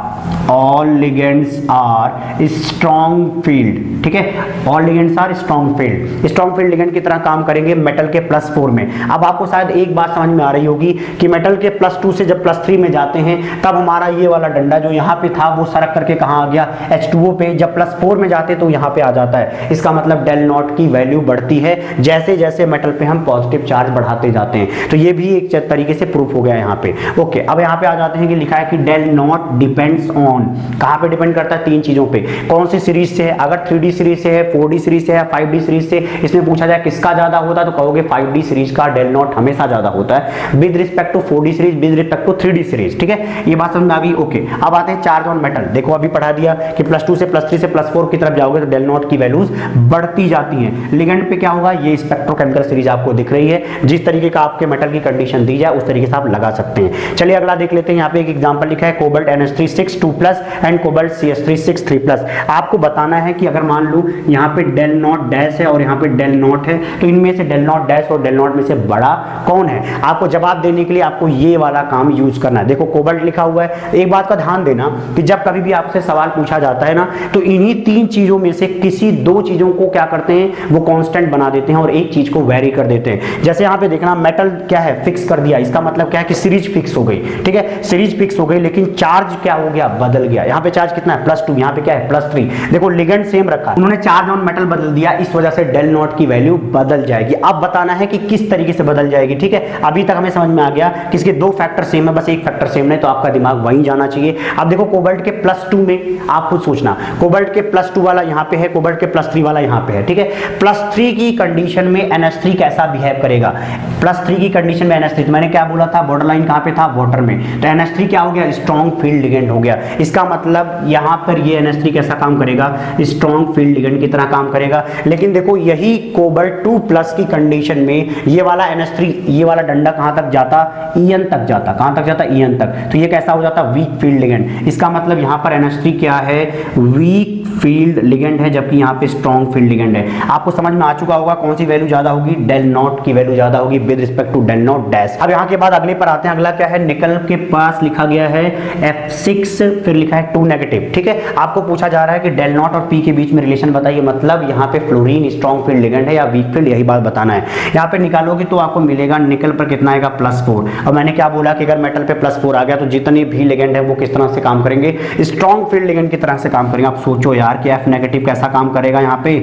strong field, ठीक है। All ligands are strong field ligand की तरह काम करेंगे मेटल के +4 में। अब आपको शायद एक बात समझ में आ रही होगी कि मेटल के +2 से जब +3 में जाते हैं, तब हमारा ये वाला डंडा जो यहाँ पे था वो सरक करके कहाँ आ गया? H2O पे। जब +4 में जाते तो यहाँ पे आ जाता है। इसका मतलब डेल नॉट की वैल्यू बढ़ती है जैसे जैसे मेटल पे हम पॉजिटिव चार्ज बढ़ाते जाते हैं। तो ये भी एक तरीके से प्रूफ हो गया यहाँ पे। ओके, अब यहाँ पे आ जाते हैं कि लिखा है कि डेल नॉट डिपेंड्स ऑन, कहाँ पे डिपेंड करता है? 3 चीजों पे। कौन सी सीरीज से है? अगर 3D सीरीज से है, 4D सीरीज से है, 5D सीरीज से, इसमें पूछा जाए किसका ज्यादा होता है तो कहोगे 5D सीरीज का डेल नॉट हमेशा ज्यादा होता है with respect to 4D series, with respect to 3D series, ठीक है। ये बात समझ में आ गई? ओके, अब आते हैं चार्ज ऑन मेटल। देखो अभी पढ़ा दिया कि +2 से +3 से +4 की तरफ जाओगे तो डेल नॉट की वैल्यूज बढ़ती जाती हैं। लिगेंड पे क्या होगा? ये स्पेक्ट्रोकेमिकल सीरीज आपको दिख रही है। जिस तरीके का आपके मेटल की कंडीशन दी जाए उस तरीके से आप लगा सकते हैं। चलिए अगला देख लेते हैं। यहाँ पे एक एग्जांपल लिखा है cobalt NH3 2+ and cobalt CH3 3+। आपको बताना है कि अगर मान लो यहाँ पे डेल नॉट डैश है और यहाँ पे डेल नॉट है, तो इनमें से डेल नॉट डैश और डेल नॉट में से बड़ा कौन है? आपको जवाब देने के लिए आपको ये वाला काम यूज करना है। देखो कोबाल्ट लिखा हुआ है। एक बात का ध्यान देना कि जब कभी भी आपसे सवाल पूछा जाता है ना, तो इन्हीं 3 चीजों में से किसी 2 चीजों को क्या करते हैं? वो कांस्टेंट बना देते हैं और एक चीज को वेरी कर देते हैं। जैसे यहाँ पे देखना, मेटल क्या है? फिक्स कर दिया। इसका मतलब क्या है? कि सीरीज फिक्स हो गई, ठीक है। सीरीज फिक्स हो गई, लेकिन चार्ज क्या हो गया? बदल गया। यहाँ पे चार्ज कितना है? +2, यहाँ पे क्या है? +3। देखो लिगेंड सेम रखा, उन्होंने चार्ज ऑन मेटल बदल दिया, इस वजह से डेल नॉट की वैल्यू बदल जाएगी। अब बताना है कि किस तरीके से बदल जाएगी, ठीक है। अभी तक हमें समझ में आ गया कि इसके 2 फैक्टर सेम है, बस एक फैक्टर सेम नहीं, तो आपका दिमाग वहीं जाना चाहिए। अब देखो कोबाल्ट के +2 में आप खुद सोचना, कोबाल्ट के +2 वाला यहाँ पे है, कोबाल्ट के +3 वाला यहाँ पे है, ठीक है। +3 की कंडीशन में NH3 कैसा बिहेव करेगा? +3 की कंडीशन में NH3, तो मैंने क्या बोला था? बॉर्डर लाइन कहाँ पे था? वाटर में। तो NH3 क्या हो गया? स्ट्रॉन्ग फील्ड लिगेंड हो गया। इसका मतलब यहाँ पर ये NH3 कैसा काम करेगा? स्ट्रॉन्ग फील्ड लिगेंड की तरह काम करेगा। लेकिन देखो यही कोबाल्ट 2+ की कंडीशन में ये वाला NH3, ये वाला डंडा कहाँ तक जाता? EN तक जाता। कहाँ तक जाता? EN तक। तो ये कैसा हो जाता? Weak field ligand. इसका मतलब यहाँ पर NH3 क्या है? वीक फील्ड लिगेंड है, जबकि यहाँ पे स्ट्रॉन्ग फील्ड लिगेंड है। आपको समझ में आ चुका होगा कौन सी वैल्यू ज्यादा होगी? डेल नॉट की वैल्यू ज्यादा होगी with respect to del naught dash. अब यहाँ के बाद अगले पर आते हैं। अगला क्या है? निकल के पास लिखा गया है F6, फिर लिखा है 2 नेगेटिव, ठीक है। आपको पूछा जा रहा है कि डेल नॉट और P के बीच में रिलेशन बताइए। मतलब यहाँ पे फ्लोरीन स्ट्रॉन्ग फील्ड लिगेंड है या वीक फील्ड, यही बात बताना है। यहाँ पे निकालोगे तो आपको मिलेगा निकल पर कितना आएगा? +4। और मैंने क्या बोला कि अगर मेटल पे +4 आ गया तो जितने भी लिगेंड है वो किस तरह से काम करेंगे? स्ट्रॉन्ग फील्ड लिगेंड की तरह से काम करेंगे। आप सोचो यार कि F नेगेटिव कैसा काम करेगा? यहाँ पे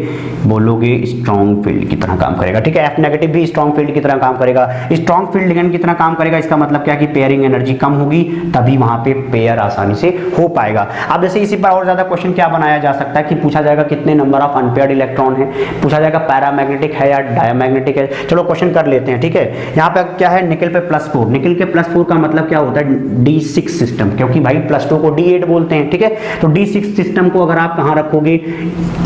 बोलोगे स्ट्रॉन्ग फील्ड की तरह काम करेगा, ठीक है। F नेगेटिव भी स्ट्रॉन्ग फील्ड की तरह काम करेगा, स्ट्रॉन्ग फील्ड लिगेंड की तरह काम करेगा। इसका मतलब क्या कि पेयरिंग एनर्जी कम होगी, तभी वहां पे पेयर आसानी से हो पाएगा। अब जैसे इसी पर और ज्यादा क्वेश्चन क्या बनाया जा सकता है कि पूछा जाएगा कितने नंबर ऑफ अनपेयर्ड इलेक्ट्रॉन है, पूछा जाएगा पैरामैग्नेटिक है या डायमैग्नेटिक है। चलो क्वेश्चन कर लेते हैं, ठीक है। यहाँ पे क्या है? निकल पे +4। निकल के +4 का मतलब क्या होता है? D6 सिस्टम, क्योंकि भाई +2 को D8 बोलते हैं, ठीक है। तो D6 सिस्टम को अगर आप कहाँ रखोगे?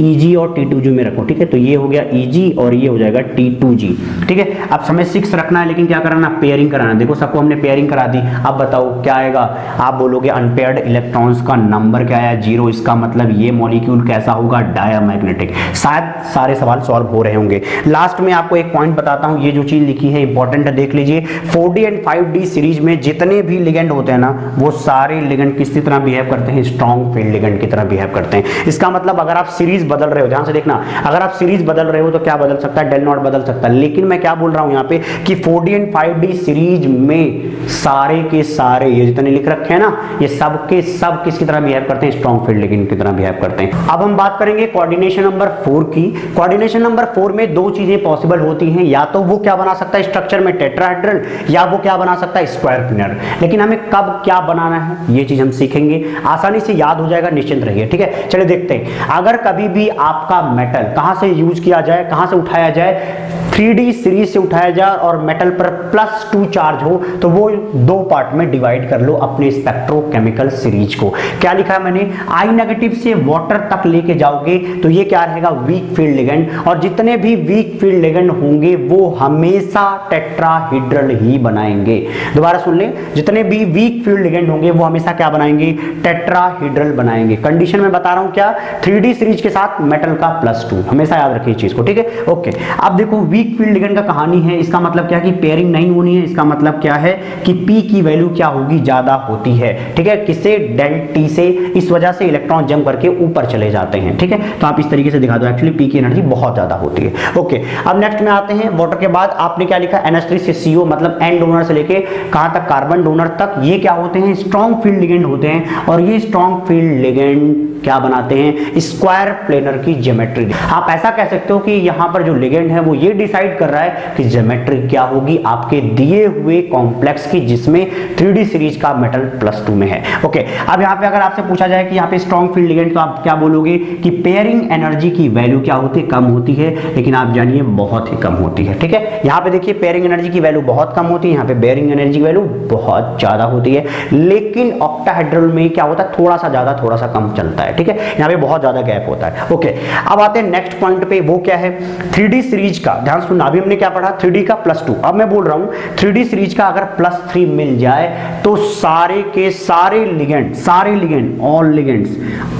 Eg और T2G में रखो, ठीक है। तो ये हो गया Eg और ये हो जाएगा T2G, ठीक है। अब समय 6 फिक्स रखना है, लेकिन क्या कराना, पेयरिंग कराना। देखो सबको हमने पेयरिंग करा दी, अब बताओ क्या आएगा, आप बोलोगे अनपेयर्ड इलेक्ट्रॉन्स का नंबर क्या आया, 0, इसका मतलब ये मॉलिक्यूल कैसा होगा, डायमैग्नेटिक। शायद सारे सवाल सॉल्व हो रहे होंगे। लास्ट में आपको एक पॉइंट बताता हूं, ये जो चीज लिखी है इंपॉर्टेंट है, देख लीजिए। 4D एंड 5D सीरीज में जितने भी लिगेंड होते हैं ना, वो सारे लिगेंड किस तरह बिहेव करते हैं, स्ट्रॉन्ग फील्ड लिगेंड की तरह बिहेव करते हैं। इसका मतलब अगर आप सीरीज बदल रहे हो, ध्यान से देखना, अगर आप सीरीज बदल रहे हो तो क्या बदल सकता है, डेल नॉट बदल सकता है। लेकिन मैं क्या बोल रहा हूं यहां पे कि 4D एंड 5D सीरीज में सारे के सारे ये जितने लिख रखे हैं ना, ये सब के सब किसकी तरह बिहेव करते हैं, स्ट्रॉन्ग फील्ड लिगेंड की तरह बिहेव करते हैं। अब हम बात करेंगे कोऑर्डिनेशन नंबर 4 की। कोऑर्डिनेशन नंबर 4 में दो चीजें पॉसिबल होती हैं, या तो वो क्या बना सकता है स्ट्रक्चर में टेट्राहेड्रल, या वो क्या बना सकता है स्क्वायर प्लेनर। लेकिन हमें कब क्या बनाना है ये चीज हम सीखेंगे, आसानी से याद हो जाएगा, निश्चिंत रहिए। ठीक है, चलिए देखते हैं। अगर कभी भी आपका मेटल कहां से यूज किया जाए, कहां से उठाया जाए, 3D सीरीज से उठाया जाए और मेटल पर +2 चार्ज हो, तो वो दो पार्ट में डिवाइड कर लो अपने स्पेक्ट्रोकेमिकल सीरीज को। क्या लिखा है मैंने, I नेगेटिव से वाटर तक लेके जाओगे तो ये क्या रहेगा, वीक फील्ड लिगेंड। और जितने भी वीक फील्ड लिगेंड होंगे वो हमेशा टेट्राहेड्रल ही बनाएंगे। दोबारा सुन लें, जितने भी वीक फील्ड लिगेंड होंगे वो हमेशा क्या बनाएंगे, टेट्राहेड्रल बनाएंगे। कंडीशन में बता रहा हूं क्या, 3D सीरीज के साथ मेटल का +2, हमेशा याद रखिए चीज को। ठीक है, ओके। अब देखो वीक फील्ड लिगेंड का कहानी है, इसका मतलब क्या कि पेयरिंग नहीं होनी है। इसका मतलब क्या है कि P की वैल्यू क्या होगी, ज्यादा होती है। ठीक है, किससे, डेल T से। इस वजह से इलेक्ट्रॉन जंप करके ऊपर चले जाते हैं। ठीक है, तो आप इस तरीके से दिखा दो, एक्चुअली P की एनर्जी बहुत ज्यादा होती है। ओके, अब नेक्स्ट में आते हैं। वाटर के बाद आपने क्या लिखा, NH3 से CO, मतलब एन डोनर से लेके कहां तक, कार्बन डोनर तक। ये क्या होते हैं, स्ट्रॉन्ग फील्ड लिगेंड होते हैं। और ये स्ट्रॉन्ग फील्ड लिगेंड क्या बनाते हैं, स्क्वायर प्लेनर की ज्योमेट्री। आप ऐसा कह सकते हो कि यहां पर जो लिगेंड है वो ये डिसाइड कर रहा है कि ज्योमेट्री क्या होगी आपके दिए हुए कॉम्प्लेक्स की, जिसमें 3D सीरीज का मेटल +2 में है। ओके, अब यहां पे अगर आपसे पूछा जाए कि यहां पे स्ट्रॉन्ग फील्ड लिगेंड, तो आप क्या बोलोगे कि पेयरिंग एनर्जी की वैल्यू क्या होती है, कम होती है। लेकिन आप जानिए बहुत ही कम होती है। ठीक है, यहां पे देखिए पेयरिंग एनर्जी की वैल्यू बहुत कम होती है, यहां पे बेयरिंग एनर्जी की वैल्यू बहुत ज्यादा होती है। लेकिन ऑक्टाहेड्रल में क्या होता है, थोड़ा सा ज्यादा थोड़ा सा कम चलता है। ठीक है, यहां पे बहुत ज्यादा गैप होता है। ओके, अब आते हैं नेक्स्ट पॉइंट पे, वो क्या है, 3D सीरीज का। ध्यान सुनना, अभी हमने क्या पढ़ा, 3D का +2। अब मैं बोल रहा हूं 3D सीरीज का अगर +3 मिल जाए तो सारे के सारे ligand,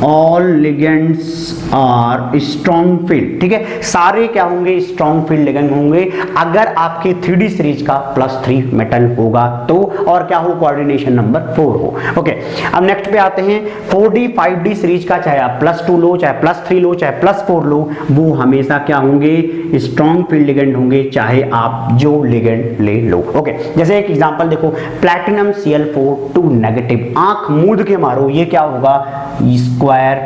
all ligands are strong field. ठीक है, सारे क्या होंगे, स्ट्रॉन्ग फील्ड लिगेंड होंगे अगर आपके 3D सीरीज का +3 मेटल होगा तो। और क्या हो, कोऑर्डिनेशन नंबर 4 हो। ओके, अब नेक्स्ट पे आते हैं। 4D 5D सीरीज का चाहे आप +2 लो, चाहे +3 लो, चाहे +4 लो, वो हमेशा क्या होंगे, स्ट्रॉन्ग फील्ड लिगेंड होंगे, चाहे आप जो लिगेंड ले लो। ओके, जैसे एक एग्जांपल देखो, प्लैटिनम Cl4 2 नेगेटिव, आंख मूंद के मारो, ये क्या होगा, स्क्वायर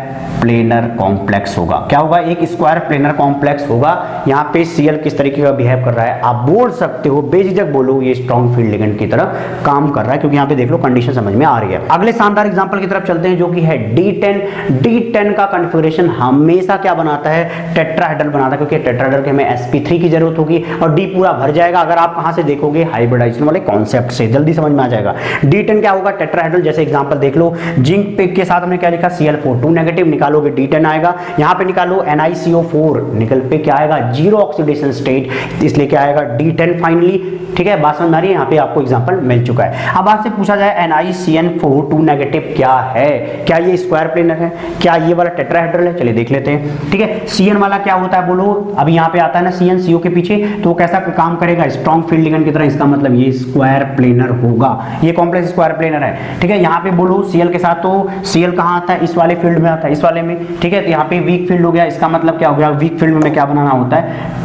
प्लेनर कॉम्प्लेक्स होगा। क्या होगा, एक स्क्वायर प्लेनर कॉम्प्लेक्स होगा। यहाँ पे Cl किस तरीके का बिहेव कर रहा है, आप बोल सकते हो, बेझिझक बोलो, ये स्ट्रॉन्ग फील्ड लिगेंड की तरह काम कर रहा है, क्योंकि यहाँ पे देख लो कंडीशन समझ में आ रही है। अगले शानदार एग्जांपल की तरफ चलते हैं, जो कि है D10 का कॉन्फ़िगरेशन हमेशा क्या बनाता है, टेट्राहेड्रल बनाता है, क्योंकि टेट्राहेड्रल के हमें sp3 की जरूरत होगी और D पूरा भर जाएगा। अगर आप कहां से देखोगे, हाइब्रिडाइजेशन वाले कॉन्सेप्ट से, जल्दी समझ में आ जाएगा। D10 क्या होगा, टेट्राहेड्रल। जैसे एग्जांपल देख लो, जिंक पे के साथ हमने क्या लिखा, Cl4 2 नेगेटिव, निकालोगे D10 आएगा। यहां पे निकालो NiCO4, निकल पे क्या आएगा, 0 ऑक्सीडेशन स्टेट, इसलिए क्या आएगा, D10 फाइनली। ठीक है, बात समझ आ रही है, यहाँ पे आपको एग्जांपल मिल चुका है। अब आपसे पूछा जाए NiCN4 2 नेगेटिव क्या है, क्या ये स्क्वायर प्लेनर है, क्या ये वाला टेट्राहेड्रल है, चलिए देख लेते हैं। ठीक है, Cn वाला क्या होता है बोलो, अभी यहाँ पे आता है ना Cn CO के पीछे, तो कैसा काम करेगा, स्ट्रॉन्ग फील्ड लिगेंड की तरह। इसका मतलब ये स्क्वायर प्लेनर होगा, ये कॉम्प्लेक्स स्क्वायर प्लेनर है। ठीक है, यहाँ पे बोलो Cl के साथ, तो Cl कहाँ आता है, इस वाले फील्ड में आता है, इस वाले में। ठीक है, तो यहाँ पे वीक फील्ड हो गया, इसका मतलब क्या हो गया, वीक फील्ड में क्या बनाना होता है,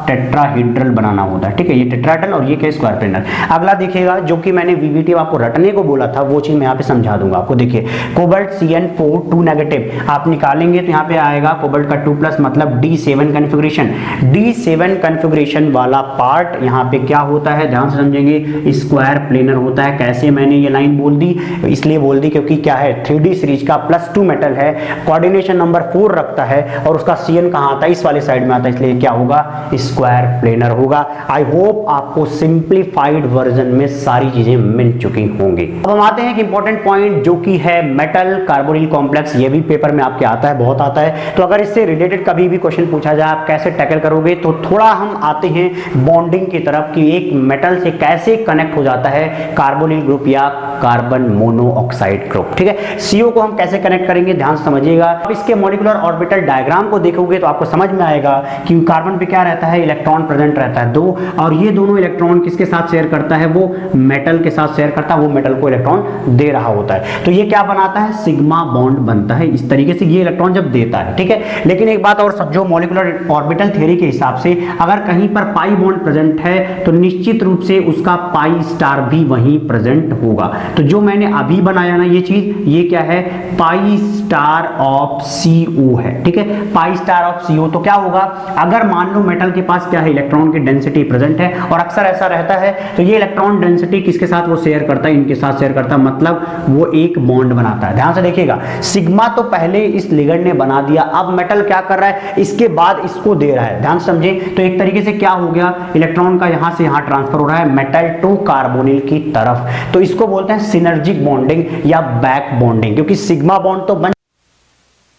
टेट्राहेड्रल बनाना होता है। ठीक है, ये टेट्राहेड्रल और ये क्या, स्क्वायर प्लेनर। अगला देखिएगा, जो कि मैंने VVT आपको रटने को बोला था, वो चीज मैं यहाँ पे समझा दूंगा आपको। देखिए, कोबाल्ट CN4 2 नेगेटिव आप निकालेंगे तो यहाँ पे आएगा कोबाल्ट का 2+, मतलब D7 कॉन्फ़िगरेशन। D7 कॉन्फ़िगरेशन वाला पार्ट यहाँ पे क्या होता है, ध्यान से समझेंगे, स्क्वायर प्लेनर होता है। कैसे मैंने ये लाइन बोल दी, इसलिए बोल दी क्योंकि क्या है, 3D सीरीज का +2 मेटल है है, कोऑर्डिनेशन नंबर 4 रखता है और उसका CN कहां आता है, इस वाले साइड में आता है, इसलिए क्या होगा, स्क्वायर प्लेनर होगा। आई होप आपको सिंप्लीफाइड वर्जन में सारी चीजें मिल चुकी होंगी। अब हम आते हैं कि इंपॉर्टेंट पॉइंट जो कि है मेटल कार्बोनिल कॉम्प्लेक्स। ये भी पेपर में आपके आता है, बहुत आता है, तो अगर इससे रिलेटेड कभी भी क्वेश्चन पूछा जाए आप कैसे टैकल करोगे, तो थोड़ा हम आते हैं बॉन्डिंग की तरफ कि एक मेटल से कैसे कनेक्ट हो जाता है कार्बोनिल ग्रुप या कार्बन मोनोऑक्साइड ग्रुप। ठीक है, CO को हम कैसे कनेक्ट करेंगे, ध्यान से समझिएगा। आप इसके मॉलिक्यूलर ऑर्बिटल डायग्राम को देखोगे तो आपको समझ में आएगा कि कार्बन पे क्या रहता है, इलेक्ट्रॉन प्रेजेंट रहता है 2, और ये दोनों इलेक्ट्रॉन किसके साथ शेयर करता है, वो मेटल के साथ शेयर करता है, वो मेटल को इलेक्ट्रॉन दे रहा होता है। तो ये क्या बनाता है, सिग्मा बॉन्ड बनता है इस तरीके से, ये इलेक्ट्रॉन जब देता है। ठीक है, लेकिन एक बात और समझो, मॉलिक्यूलर ऑर्बिटल थ्योरी के हिसाब से अगर कहीं पर पाई बॉन्ड प्रेजेंट है तो निश्चित रूप से उसका पाई स्टार भी वहीं प्रेजेंट होगा। तो जो मैंने अभी बनाया ना ये चीज, ये क्या है, पाई स्टार ऑफ CO है। ठीक है, पाई स्टार ऑफ CO। तो क्या होगा, अगर मान लो मेटल के पास क्या है, इलेक्ट्रॉन की डेंसिटी प्रेजेंट है, और अक्सर ऐसा रहता है, तो ये इलेक्ट्रॉन डेंसिटी किसके साथ वो शेयर करता है, इनके साथ शेयर करता है, मतलब वो एक बॉन्ड बनाता है। ध्यान से देखिएगा, सिग्मा तो पहले इस लिगेंड ने बना दिया, अब मेटल क्या कर रहा है, इसके बाद इसको दे रहा है। ध्यान समझे, तो एक तरीके से क्या हो गया, इलेक्ट्रॉन का यहां से यहां ट्रांसफर हो रहा है मेटल टू कार्बोनिल की तरफ। तो इसको बोलते हैं सिनर्जिक बॉन्डिंग या बैक बॉन्डिंग, क्योंकि सिग्मा बॉन्ड तो बन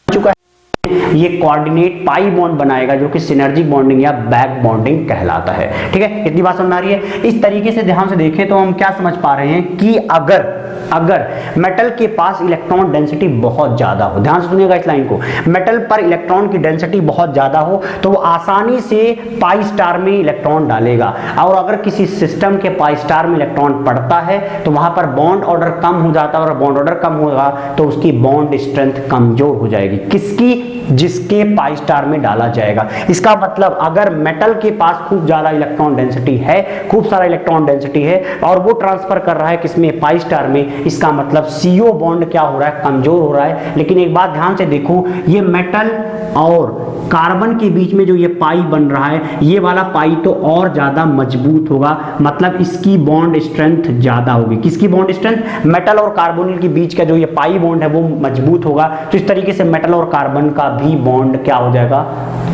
चुका है, ये कोऑर्डिनेट पाई बॉन्ड बनाएगा जो कि सिनर्जिक बॉन्डिंग या बैक बॉन्डिंग कहलाता है। ठीक है, इतनी बात समझ आ रही है। इस तरीके से ध्यान से देखें तो हम क्या समझ पा रहे हैं कि अगर मेटल के पास इलेक्ट्रॉन डेंसिटी बहुत ज्यादा हो, ध्यान से सुनिएगा इस लाइन को, मेटल पर इलेक्ट्रॉन की डेंसिटी बहुत ज्यादा हो तो वो आसानी से पाई स्टार में इलेक्ट्रॉन डालेगा, और अगर किसी सिस्टम के पाई स्टार में इलेक्ट्रॉन पड़ता है तो वहां पर बॉन्ड ऑर्डर कम हो जाता है, और बॉन्ड ऑर्डर कम होगा तो उसकी बॉन्ड स्ट्रेंथ कमजोर हो जाएगी। किसकी, जिसके पाई स्टार में डाला जाएगा। इसका मतलब अगर मेटल के पास खूब ज्यादा इलेक्ट्रॉन डेंसिटी है, खूब सारा इलेक्ट्रॉन डेंसिटी है, और वो ट्रांसफर कर रहा है किसमें, पाई स्टार में, इसका मतलब CO बॉन्ड क्या हो रहा है, कमजोर हो रहा है। लेकिन एक बात ध्यान से देखो, ये मेटल और कार्बन के बीच में जो ये पाई बन रहा है, ये वाला पाई तो और ज्यादा मजबूत होगा, मतलब इसकी बॉन्ड स्ट्रेंथ ज्यादा होगी। किसकी बॉन्ड स्ट्रेंथ, मेटल और कार्बोनिल के बीच का जो ये पाई बॉन्ड है वो मजबूत होगा। तो इस तरीके से मेटल और कार्बन का भी बॉन्ड क्या हो जाएगा,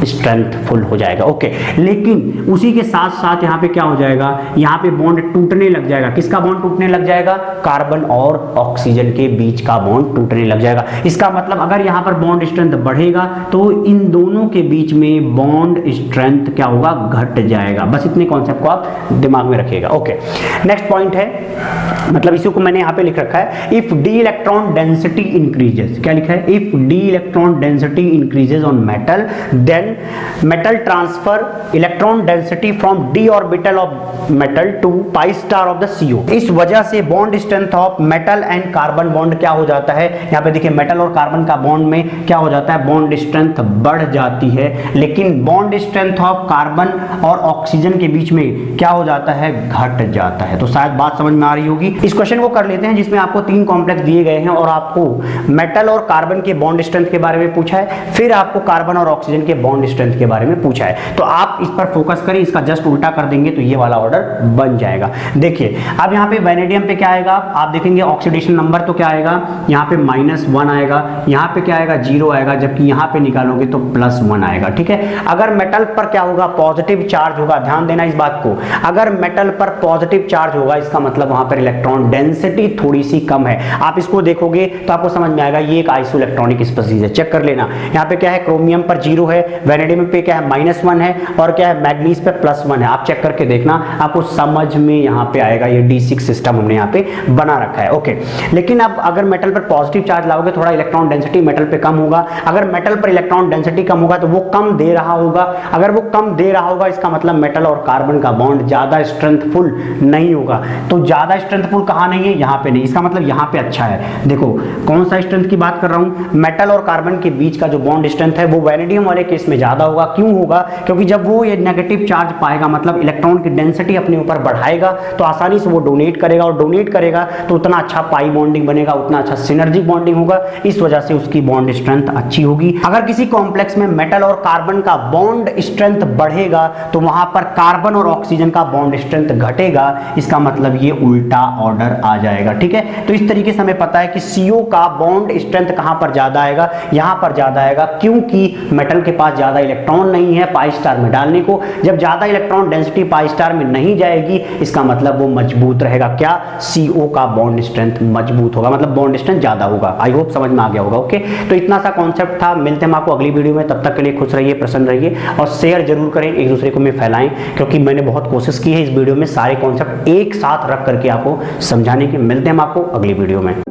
स्ट्रेंथफुल हो जाएगा। ओके, लेकिन उसी के साथ साथ यहाँ पे क्या हो जाएगा, यहाँ पे बॉन्ड टूटने लग जाएगा। किसका बॉन्ड टूटने लग जाएगा, कार्बन और ऑक्सीजन के बीच का बॉन्ड टूटने लग जाएगा। इसका मतलब अगर यहाँ पर बॉन्ड स्ट्रेंथ बढ़ेगा तो इन दोनों के बीच में बॉन्ड स्ट्रेंथ क्या होगा, घट जाएगा। बस इतने कॉन्सेप्ट को आप दिमाग में रखिएगा। ओके, नेक्स्ट पॉइंट है, मतलब इसी को मैंने यहाँ पे लिख रखा है, if the electron density increases. क्या लिखा है, if the electron density increases on metal then metal transfer electron density from d orbital of metal to pi star of the CO। इस वजह से bond strength of metal and carbon bond क्या हो जाता है, यहाँ पे देखिए मेटल और कार्बन का बॉन्ड में क्या हो जाता है, बॉन्ड स्ट्रेंथ बढ़ जाती है, लेकिन बॉन्ड स्ट्रेंथ ऑफ कार्बन और ऑक्सीजन के बीच में क्या हो जाता है, घट जाता है। तो शायद बात समझ में आ रही होगी। इस क्वेश्चन को कर लेते हैं जिसमें आपको 3 कॉम्प्लेक्स दिए गए हैं और आपको मेटल और कार्बन के बॉन्ड स्ट्रेंथ के बारे में पूछा है, फिर आपको कार्बन और ऑक्सीजन के बॉन्ड स्ट्रेंथ के बारे में पूछा है। तो आप इस पर फोकस करें, इसका जस्ट उल्टा कर देंगे तो ये वाला ऑर्डर बन जाएगा। देखिए अब यहाँ पे वैनेडियम पे क्या आएगा, आप देखेंगे ऑक्सीडेशन नंबर तो क्या आएगा, यहाँ पे -1 आएगा, यहाँ पे क्या आएगा, 0 आएगा, जबकि यहाँ पे निकालोगे तो +1 आएगा। ठीक है, अगर मेटल पर क्या होगा, पॉजिटिव चार्ज होगा, ध्यान देना इस बात को, अगर मेटल पर पॉजिटिव चार्ज होगा इसका मतलब वहां पर इलेक्ट्रॉन डेंसिटी थोड़ी सी कम है। आप इसको देखोगे तो आपको समझ में आएगा ये एक आइसोइलेक्ट्रॉनिक स्पीशीज है। चेक कर लेना, यहाँ पे क्या है, क्रोमियम पर 0 है, वैनेडियम पे क्या है -1 है, और क्या है मैग्नीज पे +1 है। आप चेक करके देखना, आपको समझ में यहाँ पे आएगा। ये D6 सिस्टम हमने यहाँ पे बना रखा है। ओके, लेकिन अब अगर मेटल पर पॉजिटिव चार्ज लाओगे थोड़ा इलेक्ट्रॉन डेंसिटी मेटल पे कम होगा। अगर मेटल पर इलेक्ट्रॉन डेंसिटी कम होगा तो वो कम दे रहा होगा, अगर वो कम दे रहा होगा इसका मतलब मेटल और कार्बन का बॉन्ड ज्यादा स्ट्रेंथफुल नहीं होगा। तो ज्यादा स्ट्रेंथफुल कहाँ नहीं है, यहाँ पे नहीं, इसका मतलब यहाँ पे अच्छा है। देखो कौन सा स्ट्रेंथ की बात कर रहा हूँ, मेटल और कार्बन के बीच का जो बॉन्ड स्ट्रेंथ है वो वैनेडियम वाले केस में ज्यादा होगा। क्यों होगा, क्योंकि जब वो ये नेगेटिव चार्ज पाएगा, मतलब इलेक्ट्रॉन की डेंसिटी अपने ऊपर बढ़ाएगा, तो आसानी से वो डोनेट करेगा, और डोनेट करेगा तो उतना अच्छा पाई बॉन्डिंग बनेगा, उतना अच्छा सिनर्जिक बॉन्डिंग होगा, इस वजह से उसकी बॉन्ड स्ट्रेंथ अच्छी होगी। अगर किसी कॉम्प्लेक्स में मेटल और कार्बन का बॉन्ड स्ट्रेंथ बढ़ेगा तो वहां पर कार्बन और ऑक्सीजन का बॉन्ड स्ट्रेंथ घटेगा, इसका मतलब ये उल्टा ऑर्डर आ जाएगा। ठीक है, तो इस तरीके से हमें पता है कि CO का बॉन्ड स्ट्रेंथ कहां पर ज्यादा आएगा, यहां पर ज्यादा आएगा, क्योंकि मेटल के पास ज्यादा इलेक्ट्रॉन नहीं है पाई स्टार में डालने को। जब ज्यादा इलेक्ट्रॉन डेंसिटी पाई स्टार में नहीं जाएगी, इसका मतलब वो मजबूत रहेगा। क्या? CO का बॉन्ड स्ट्रेंथ मजबूत होगा, मतलब बॉन्ड स्ट्रेंथ ज्यादा होगा। आई होप समझ में आ गया होगा। ओके, तो इतना सा कॉन्सेप्ट था। मिलते हैं आपको अगली वीडियो में, तब तक के लिए खुश रहिए, प्रसन्न रहिए और शेयर जरूर करें, एक दूसरे को में फैलाएं, क्योंकि मैंने बहुत कोशिश की है इस वीडियो में सारे कॉन्सेप्ट एक साथ रख करके आपको समझाने की। मिलते हैं आपको अगली वीडियो में।